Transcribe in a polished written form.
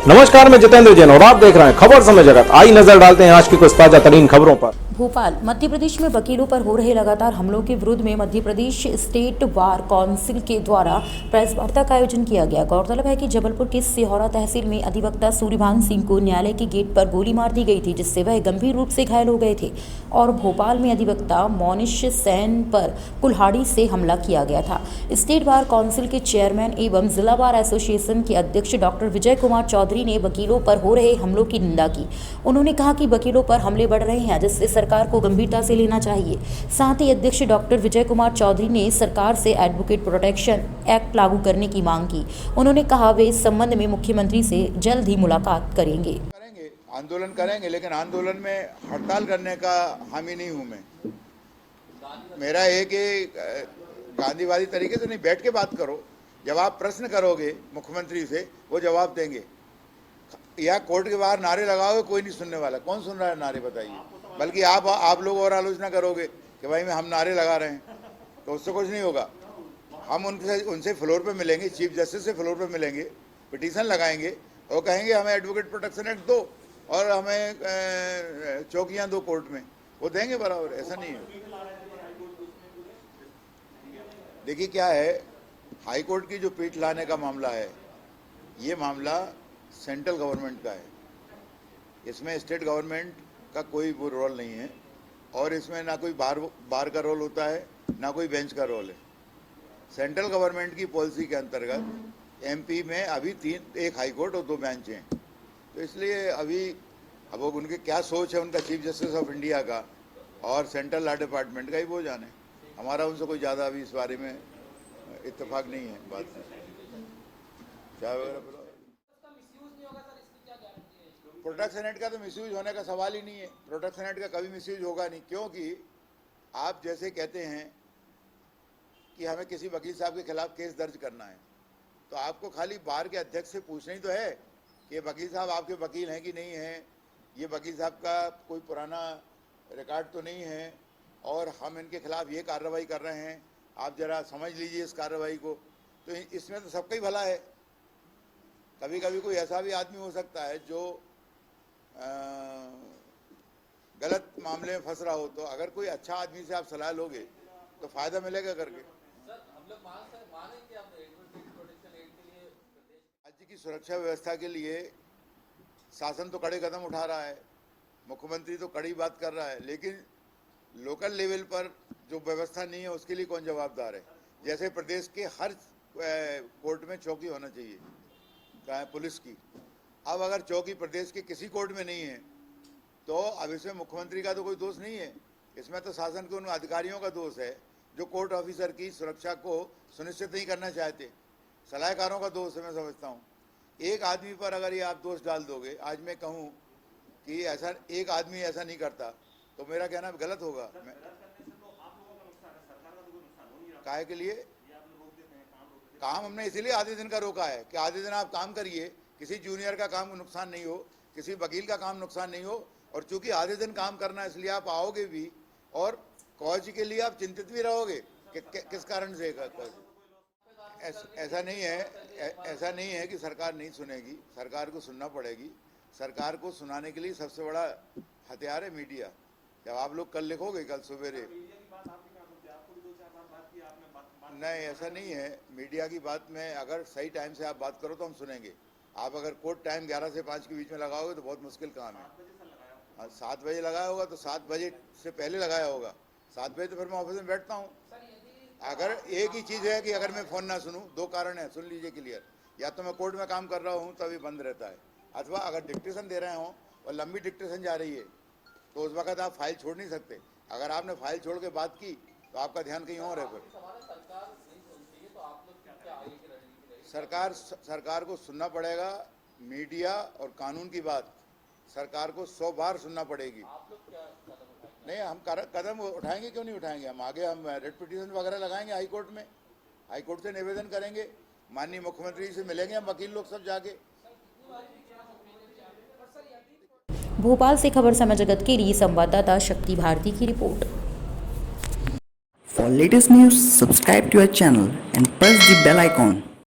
नमस्कार, मैं जितेंद्र जैन और आप देख रहे हैं खबर समय जगत। आई नजर डालते हैं आज की कुछ ताजा तरीन खबरों पर। भोपाल मध्य प्रदेश में वकीलों पर हो रहे लगातार हमलों के विरोध में Madhya Pradesh state bar council के द्वारा प्रेस वार्ता का आयोजन किया गया। गौरतलब है कि जबलपुर के सिहोरा तहसील में अधिवक्ता सूर्यभान सिंह को न्यायालय के गेट पर गोली मार दी गई थी, जिससे वह गंभीर रूप से घायल हो गए थे। और भोपाल में अधिवक्ता मोनिश सेन पर कुल्हाड़ी से हमला किया गया था। स्टेट बार काउंसिल के चेयरमैन एवं जिला बार एसोसिएशन के अध्यक्ष डॉक्टर विजय कुमार चौधरी ने वकीलों पर हो रहे हमलों की निंदा की। उन्होंने कहा कि वकीलों पर हमले बढ़ रहे हैं, जिससे सरकार को गंभीरता से लेना चाहिए। साथ ही अध्यक्ष डॉक्टर विजय कुमार चौधरी ने सरकार से एडवोकेट प्रोटेक्शन एक्ट लागू करने की मांग की। उन्होंने कहा वे इस संबंध में मुख्यमंत्री से जल्द ही मुलाकात करेंगे। आंदोलन करेंगे, लेकिन आंदोलन में हड़ताल करने का हामी नहीं हूँ मैं। मेरा एक गांधीवादी तरीके से नहीं, बैठ के बात करो। जब आप प्रश्न करोगे मुख्यमंत्री से, वो जवाब देंगे। या कोर्ट के बाहर नारे लगाओगे, कोई नहीं सुनने वाला। कौन सुन रहा है नारे, बताइए। बल्कि आप लोग और आलोचना करोगे कि भाई हम नारे लगा रहे हैं, तो उससे कुछ नहीं होगा। हम उनसे फ्लोर पे मिलेंगे, चीफ जस्टिस से फ्लोर पे मिलेंगे, पिटीशन लगाएंगे और कहेंगे हमें एडवोकेट प्रोटेक्शन एक्ट दो और हमें चौकियां दो कोर्ट में। वो देंगे बराबर, ऐसा नहीं है। देखिए क्या है, हाई कोर्ट की जो पीठ लाने का मामला है, ये मामला सेंट्रल गवर्नमेंट का है। इसमें स्टेट गवर्नमेंट का कोई वो रोल नहीं है और इसमें ना कोई बार का रोल होता है, ना कोई बेंच का रोल है। सेंट्रल गवर्नमेंट की पॉलिसी के अंतर्गत एमपी में अभी एक हाई कोर्ट और 2 बेंच हैं। तो इसलिए अभी अब उनके क्या सोच है, उनका चीफ जस्टिस ऑफ इंडिया का और सेंट्रल लॉ डिपार्टमेंट का ही वो जाने। हमारा उनसे कोई ज़्यादा अभी इस बारे में इत्तेफाक नहीं है बात में। क्या वगैरह प्रोटेक्शन एक्ट का तो मिसयूज होने का सवाल ही नहीं है। प्रोटेक्शन एक्ट का कभी मिसयूज होगा नहीं, क्योंकि आप जैसे कहते हैं कि हमें किसी वकील साहब के खिलाफ केस दर्ज करना है, तो आपको खाली बार के अध्यक्ष से पूछना ही तो है कि वकील साहब आपके वकील हैं कि नहीं हैं, ये वकील साहब का कोई पुराना रिकॉर्ड तो नहीं है और हम इनके खिलाफ ये कार्रवाई कर रहे हैं, आप ज़रा समझ लीजिए इस कार्रवाई को। तो इसमें तो सबका ही भला है। कभी कभी कोई ऐसा भी आदमी हो सकता है जो गलत मामले में फंस रहा हो, तो अगर कोई अच्छा आदमी से आप सलाह लोगे तो फायदा मिलेगा करके। राज्य की सुरक्षा व्यवस्था के लिए शासन तो कड़े कदम उठा रहा है, मुख्यमंत्री तो कड़ी बात कर रहा है, लेकिन लोकल लेवल पर जो व्यवस्था नहीं है उसके लिए कौन जवाबदार है। जैसे प्रदेश के हर कोर्ट में चौकी होना चाहिए, चाहे पुलिस की। अब अगर चौकी प्रदेश के किसी कोर्ट में नहीं है, तो अब इसमें मुख्यमंत्री का तो कोई दोष नहीं है। इसमें तो शासन के उन अधिकारियों का दोष है जो कोर्ट ऑफिसर की सुरक्षा को सुनिश्चित नहीं करना चाहते। सलाहकारों का दोष है, मैं समझता हूँ। एक आदमी पर अगर ये आप दोष डाल दोगे, आज मैं कहूँ कि ऐसा एक आदमी ऐसा नहीं करता, तो मेरा कहना गलत होगा। काहे के लिए काम हमने इसीलिए आधे दिन का रोका है कि आधे दिन आप काम करिए, किसी जूनियर का काम नुकसान नहीं हो, किसी वकील का काम नुकसान नहीं हो। और चूंकि आधे दिन काम करना है, इसलिए आप आओगे भी और कॉज के लिए आप चिंतित भी रहोगे कि किस कारण से। ऐसा नहीं है कि सरकार नहीं सुनेगी, सरकार को सुनना पड़ेगी। सरकार को सुनाने के लिए सबसे बड़ा हथियार है मीडिया। जब आप लोग कल लिखोगे, कल सवेरे, नहीं ऐसा नहीं है। मीडिया की बात में अगर सही टाइम से आप बात करो तो हम सुनेंगे। आप अगर कोर्ट टाइम 11 से 5 के बीच में लगाओगे तो बहुत मुश्किल काम है। 7 बजे लगाया होगा तो 7 बजे से पहले लगाया होगा। 7 बजे तो फिर मैं ऑफिस में बैठता हूँ। अगर एक ही चीज़ है कि अगर मैं फ़ोन ना सुनूँ, 2 कारण है, सुन लीजिए क्लियर। या तो मैं कोर्ट में काम कर रहा हूँ तभी बंद रहता है, अथवा अगर डिक्टेशन दे रहे हों और लंबी डिक्टेशन जा रही है तो उस वक्त आप फाइल छोड़ नहीं सकते। अगर आपने फाइल छोड़ के बात की तो आपका ध्यान कहीं और है। फिर सरकार को सुनना पड़ेगा। मीडिया और कानून की बात सरकार को 100 बार सुनना पड़ेगी। नहीं, हम कदम उठाएंगे, क्यों नहीं उठाएंगे। हम आगे हम रेड पिटीशन वगैरह लगाएंगे हाई कोर्ट में, हाई कोर्ट से निवेदन करेंगे, माननीय मुख्यमंत्री से मिलेंगे हम वकील लोग सब जाके। भोपाल से खबर समय जगत के लिए संवाददाता शक्ति भारती की report. For latest news, subscribe to our channel and press the bell icon.